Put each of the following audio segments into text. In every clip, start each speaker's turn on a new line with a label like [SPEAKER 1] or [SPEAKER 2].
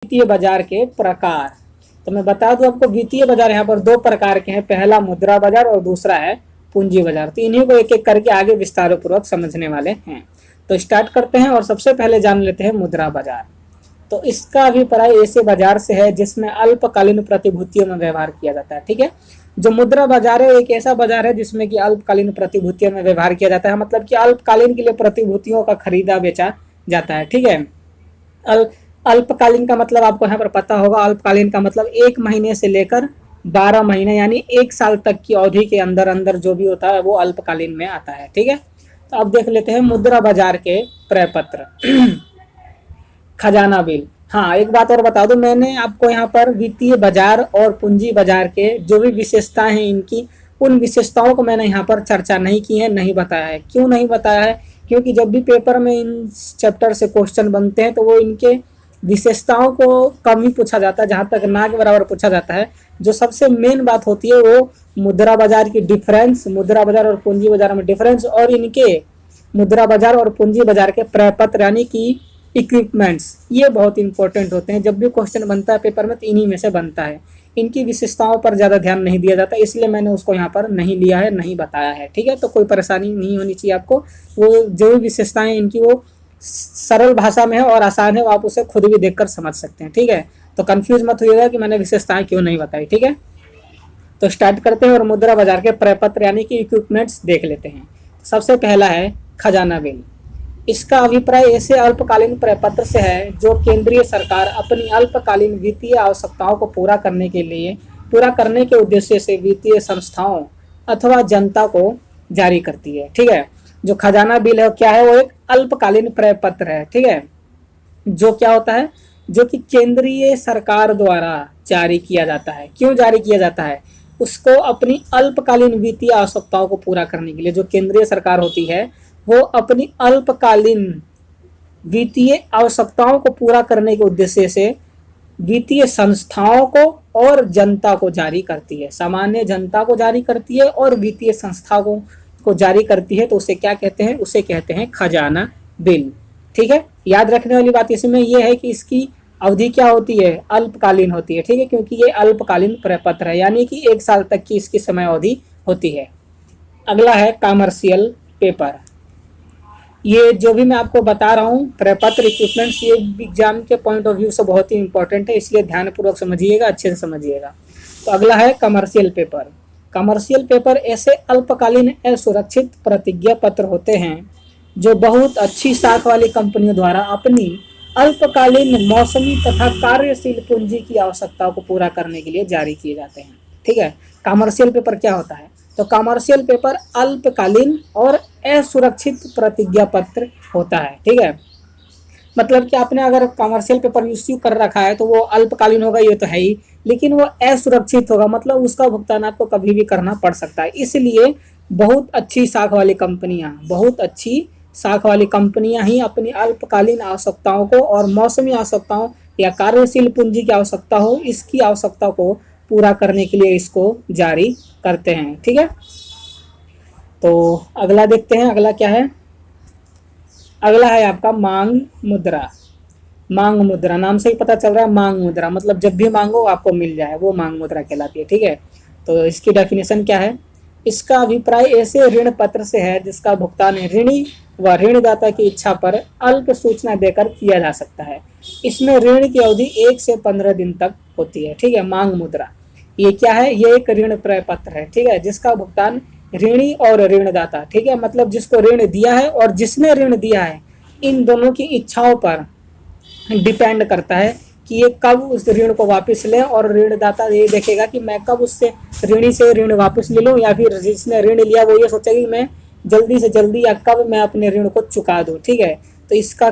[SPEAKER 1] वित्तीय बाजार के प्रकार। तो मैं बता दूं आपको, वित्तीय बाजार यहाँ पर दो प्रकार के हैं, पहला मुद्रा बाजार और दूसरा है पूंजी बाजार। तो इन्हीं को एक एक करके आगे विस्तार पूर्वक समझने वाले हैं। तो स्टार्ट करते हैं और सबसे पहले जान लेते हैं मुद्रा बाजार। तो इसका अभिप्राय ऐसे बाजार से है जिसमें अल्पकालीन प्रतिभूतियों में व्यवहार किया जाता है। ठीक है, जो मुद्रा बाजार है एक ऐसा बाजार है जिसमें कि अल्पकालीन प्रतिभूतियों में व्यवहार किया जाता है, मतलब कि अल्पकालीन के लिए प्रतिभूतियों का खरीदा बेचा जाता है। ठीक है, अल्पकालीन का मतलब आपको यहाँ पर पता होगा, अल्पकालीन का मतलब 1 महीने से लेकर 12 महीने यानी 1 साल तक की अवधि के अंदर अंदर जो भी होता है वो अल्पकालीन में आता है। ठीक है, तो अब देख लेते हैं मुद्रा बाजार के प्रपत्र। खजाना बिल। हाँ, एक बात और बता दूं, मैंने आपको यहाँ पर वित्तीय बाजार और पूंजी बाजार के जो भी विशेषताएं हैं इनकी, उन विशेषताओं को मैंने यहाँ पर चर्चा नहीं की है, नहीं बताया है। क्यों नहीं बताया है? क्योंकि जब भी पेपर में इन चैप्टर से क्वेश्चन बनते हैं तो वो इनके विशेषताओं को कम ही पूछा जाता है, जहाँ तक ना के बराबर पूछा जाता है। जो सबसे मेन बात होती है वो मुद्रा बाजार की डिफरेंस, मुद्रा बाजार और पूंजी बाजार में डिफरेंस, और इनके मुद्रा बाजार और पूंजी बाजार के प्रपत्र यानी कि इक्विपमेंट्स, ये बहुत इंपॉर्टेंट होते हैं। जब भी क्वेश्चन बनता है पेपर में तो इन्हीं में से बनता है। इनकी विशेषताओं पर ज़्यादा ध्यान नहीं दिया जाता, इसलिए मैंने उसको यहाँ पर नहीं लिया है, नहीं बताया है। ठीक है, तो कोई परेशानी नहीं होनी चाहिए आपको। वो जो भी विशेषताएं इनकी वो सरल भाषा में है और आसान है, वो आप उसे खुद भी देखकर समझ सकते हैं। ठीक है, तो कंफ्यूज मत होइएगा कि मैंने विशेषताएं क्यों नहीं बताई। ठीक है, तो स्टार्ट करते हैं और मुद्रा बाजार के प्रपत्र यानी कि इक्विपमेंट्स देख लेते हैं। सबसे पहला है खजाना बिल। इसका अभिप्राय ऐसे अल्पकालीन प्रपत्र से है जो केंद्रीय सरकार अपनी अल्पकालीन वित्तीय आवश्यकताओं को पूरा करने के उद्देश्य से वित्तीय संस्थाओं अथवा जनता को जारी करती है। ठीक है, जो खजाना बिल है क्या है? वो एक अल्पकालीन प्रपत्र है। ठीक है, जो क्या होता है? जो कि केंद्रीय सरकार द्वारा जारी किया जाता है। क्यों जारी किया जाता है? उसको अपनी अल्पकालीन वित्तीय आवश्यकताओं को पूरा करने के लिए जो केंद्रीय सरकार होती है वो अपनी अल्पकालीन वित्तीय आवश्यकताओं को पूरा करने के उद्देश्य से वित्तीय संस्थाओं को और जनता को जारी करती है। सामान्य जनता को जारी करती है और वित्तीय संस्थाओं को जारी करती है। तो उसे क्या कहते हैं? उसे कहते हैं खजाना बिल। ठीक है, याद रखने वाली बात इसमें यह है कि इसकी अवधि क्या होती है? अल्पकालीन होती है। ठीक है, क्योंकि ये अल्पकालीन प्रपत्र है यानी कि 1 साल तक की इसकी समय अवधि होती है। अगला है कमर्शियल पेपर। ये जो भी मैं आपको बता रहा हूँ प्रपत्र, इक्विपमेंट्स, ये एग्जाम के पॉइंट ऑफ व्यू से बहुत ही इंपॉर्टेंट है, इसलिए ध्यानपूर्वक समझिएगा, अच्छे से समझिएगा। तो अगला है कमर्शियल पेपर। कमर्शियल पेपर ऐसे अल्पकालीन असुरक्षित प्रतिज्ञा पत्र होते हैं जो बहुत अच्छी साख वाली कंपनियों द्वारा अपनी अल्पकालीन मौसमी तथा कार्यशील पूंजी की आवश्यकताओं को पूरा करने के लिए जारी किए जाते हैं। ठीक है, कमर्शियल पेपर क्या होता है? तो कमर्शियल पेपर अल्पकालीन और असुरक्षित प्रतिज्ञा पत्र होता है। ठीक है, मतलब कि आपने अगर कमर्शियल पेपर इश्यू कर रखा है तो वो अल्पकालीन होगा, ये तो है ही, लेकिन वो असुरक्षित होगा, मतलब उसका भुगतान आपको कभी भी करना पड़ सकता है। इसलिए बहुत अच्छी साख वाली कंपनियां ही अपनी अल्पकालीन आवश्यकताओं को और मौसमी आवश्यकताओं या कार्यशील पूंजी की आवश्यकता हो, इसकी आवश्यकता को पूरा करने के लिए इसको जारी करते हैं। ठीक है, तो अगला देखते हैं। अगला क्या है? अगला है आपका मांग मुद्रा। मांग मुद्रा नाम से ही पता चल रहा है, मांग मुद्रा मतलब जब भी मांगो आपको मिल जाए, वो मांग मुद्रा कहलाती है। ठीक है, तो इसकी डेफिनेशन क्या है? इसका अभिप्राय ऐसे ऋण पत्र से है जिसका भुगतान ऋणी व ऋणदाता की इच्छा पर अल्प सूचना देकर किया जा सकता है। इसमें ऋण की अवधि 1 से 15 दिन तक होती है। ठीक है, मांग मुद्रा ये क्या है? ये एक ऋण प्रपत्र है। ठीक है, जिसका भुगतान ऋणी और ऋणदाता, ठीक है, मतलब जिसको ऋण दिया है और जिसने ऋण दिया है, इन दोनों की इच्छाओं पर डिपेंड करता है कि ये कब उस ऋण को वापस लें, और ऋणदाता ये देखेगा कि मैं कब उससे ऋणी से ऋण वापस ले लूँ, या फिर जिसने ऋण लिया वो ये सोचेगा कि मैं जल्दी से जल्दी या कब मैं अपने ऋण को चुका दूँ। ठीक है, तो इसका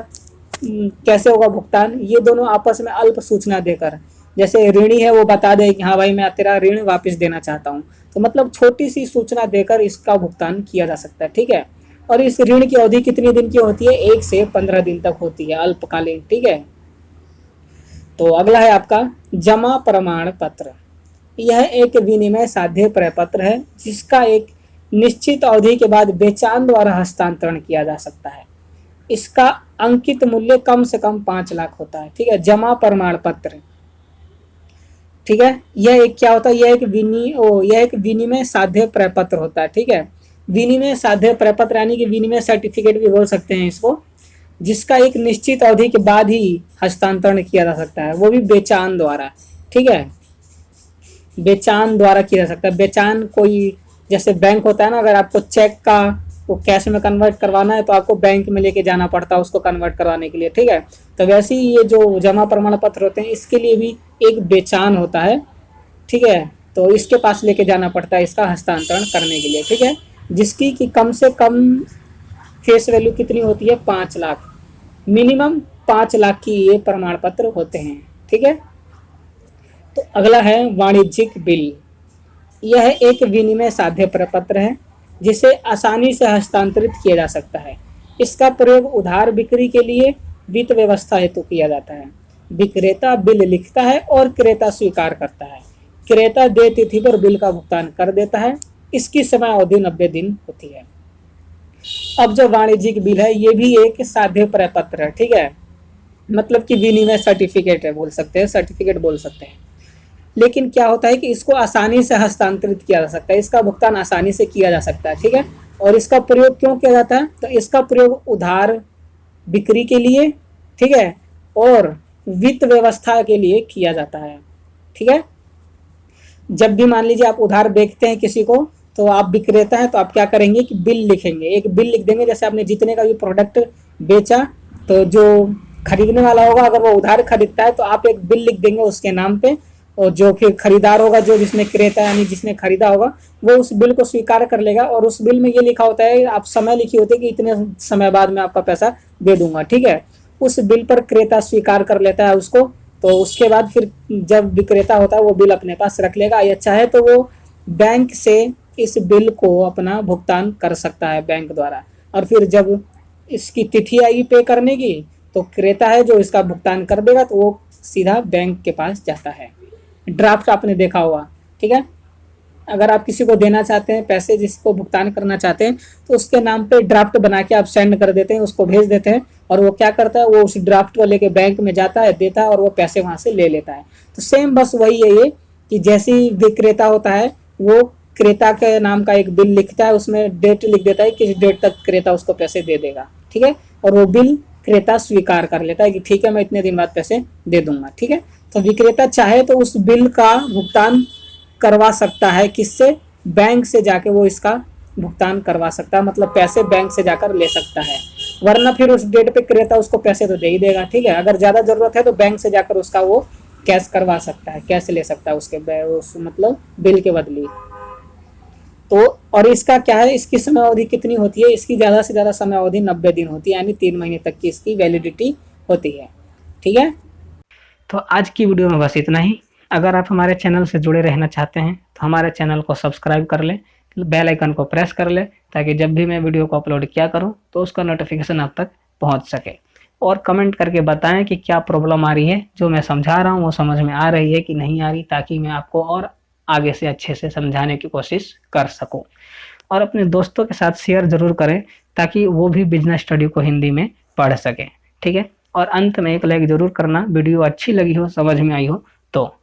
[SPEAKER 1] कैसे होगा भुगतान? ये दोनों आपस में अल्प सूचना देकर, जैसे ऋणी है वो बता दे कि हाँ भाई मैं तेरा ऋण वापस देना चाहता हूँ, तो मतलब छोटी सी सूचना देकर इसका भुगतान किया जा सकता है। ठीक है, और इस ऋण की अवधि कितनी दिन की होती है? 1 से 15 दिन तक होती है, अल्पकालीन। ठीक है, तो अगला है आपका जमा प्रमाण पत्र। यह एक विनिमय साध्य प्रपत्र है जिसका एक निश्चित अवधि के बाद बेचान द्वारा हस्तांतरण किया जा सकता है। इसका अंकित मूल्य कम से कम 5 लाख होता है। ठीक है, जमा प्रमाण पत्र। ठीक है, यह एक क्या होता है, यह एक विनिमय साध्य प्रपत्र होता है। ठीक है, विनिमय साध्य प्रपत्र यानी कि विनिमय सर्टिफिकेट भी बोल सकते हैं इसको, जिसका एक निश्चित अवधि के बाद ही हस्तांतरण किया जा सकता है, वो भी बेचान द्वारा। ठीक है, बेचान द्वारा किया जा सकता है। बेचान कोई जैसे बैंक होता है ना, अगर आपको चेक का वो कैश में कन्वर्ट करवाना है तो आपको बैंक में लेके जाना पड़ता है उसको कन्वर्ट करवाने के लिए। ठीक है, तो वैसे ही ये जो जमा प्रमाण पत्र होते हैं इसके लिए भी एक बेचान होता है। ठीक है, तो इसके पास लेके जाना पड़ता है इसका हस्तांतरण करने के लिए। ठीक है, जिसकी कि कम से कम फेस वैल्यू कितनी होती है, 5 लाख, मिनिमम 5 लाख की ये प्रमाण पत्र होते हैं। ठीक है, तो अगला है वाणिज्यिक बिल। यह एक विनिमय साध्य प्रपत्र है जिसे आसानी से हस्तांतरित किया जा सकता है। इसका प्रयोग उधार बिक्री के लिए वित्त व्यवस्था हेतु किया जाता है। विक्रेता बिल लिखता है और क्रेता स्वीकार करता है। क्रेता देय तिथि पर बिल का भुगतान कर देता है। इसकी समय अवधि 90 दिन होती है। अब जो वाणिज्यिक बिल है ये भी एक साध्य प्रपत्र है। ठीक है, मतलब कि विनिमय सर्टिफिकेट है, बोल सकते हैं, सर्टिफिकेट बोल सकते हैं। लेकिन क्या होता है कि इसको आसानी से हस्तांतरित किया जा सकता है, इसका भुगतान आसानी से किया जा सकता है। ठीक है, और इसका प्रयोग क्यों किया जाता है, तो इसका प्रयोग उधार बिक्री के लिए, ठीक है, और वित्त व्यवस्था के लिए किया जाता है। ठीक है, जब भी मान लीजिए आप उधार बेचते हैं किसी को, तो आप विक्रेता हैं तो आप क्या करेंगे कि बिल लिखेंगे, एक बिल लिख देंगे। जैसे आपने जितने का भी प्रोडक्ट बेचा तो जो खरीदने वाला होगा अगर वो उधार खरीदता है तो आप एक बिल लिख देंगे उसके नाम पे, और जो फिर खरीदार होगा, जो जिसने क्रेता यानी जिसने खरीदा होगा, वो उस बिल को स्वीकार कर लेगा। और उस बिल में ये लिखा होता है, आप समय लिखी होती है कि इतने समय बाद मैं आपका पैसा दे दूंगा। ठीक है, उस बिल पर क्रेता स्वीकार कर लेता है उसको, तो उसके बाद फिर जब विक्रेता होता है वो बिल अपने पास रख लेगा, या चाहे तो वो बैंक से इस बिल को अपना भुगतान कर सकता है बैंक द्वारा। और फिर जब इसकी तिथि आएगी पे करने की, तो क्रेता है जो इसका भुगतान कर देगा, तो वो सीधा बैंक के पास जाता है। ड्राफ्ट आपने देखा होगा। ठीक है, अगर आप किसी को देना चाहते हैं पैसे, जिसको भुगतान करना चाहते हैं, तो उसके नाम पे ड्राफ्ट बना के आप सेंड कर देते हैं, उसको भेज देते हैं, और वो क्या करता है, वो उस ड्राफ्ट को लेके बैंक में जाता है, देता है, और वो पैसे वहां से ले लेता है। तो सेम बस वही है ये, कि जैसे ही विक्रेता होता है वो क्रेता के नाम का एक बिल लिखता है, उसमें डेट लिख देता है किस डेट तक क्रेता उसको पैसे दे देगा। ठीक है, और वो बिल क्रेता स्वीकार कर लेता है कि ठीक है मैं इतने दिन बाद पैसे दे दूंगा। ठीक है, तो विक्रेता चाहे तो उस बिल का भुगतान करवा सकता है, किससे, बैंक से जाके वो इसका भुगतान करवा सकता है, मतलब पैसे बैंक से जाकर ले सकता है। वरना फिर उस डेट पे क्रेता उसको पैसे तो दे ही देगा। ठीक है, अगर ज़्यादा ज़रूरत है तो बैंक से जाकर उसका वो कैश करवा सकता है, कैश ले सकता है उसके उस मतलब बिल के बदले। तो और इसका क्या है, इसकी समय अवधि कितनी होती है, इसकी ज़्यादा से ज़्यादा समय अवधि 90 दिन होती है, यानी 3 महीने तक की इसकी वैलिडिटी होती है। ठीक है, तो आज की वीडियो में बस इतना ही। अगर आप हमारे चैनल से जुड़े रहना चाहते हैं तो हमारे चैनल को सब्सक्राइब कर लें, बेल आइकन को प्रेस कर लें, ताकि जब भी मैं वीडियो को अपलोड किया करूं तो उसका नोटिफिकेशन आप तक पहुंच सके। और कमेंट करके बताएं कि क्या प्रॉब्लम आ रही है, जो मैं समझा रहा हूं वो समझ में आ रही है कि नहीं आ रही, ताकि मैं आपको और आगे से अच्छे से समझाने की कोशिश कर सकूँ। और अपने दोस्तों के साथ शेयर ज़रूर करें, ताकि वो भी बिजनेस स्टडी को हिंदी में पढ़ सकें। ठीक है, और अंत में एक लाइक ज़रूर करना, वीडियो अच्छी लगी हो, समझ में आई हो तो।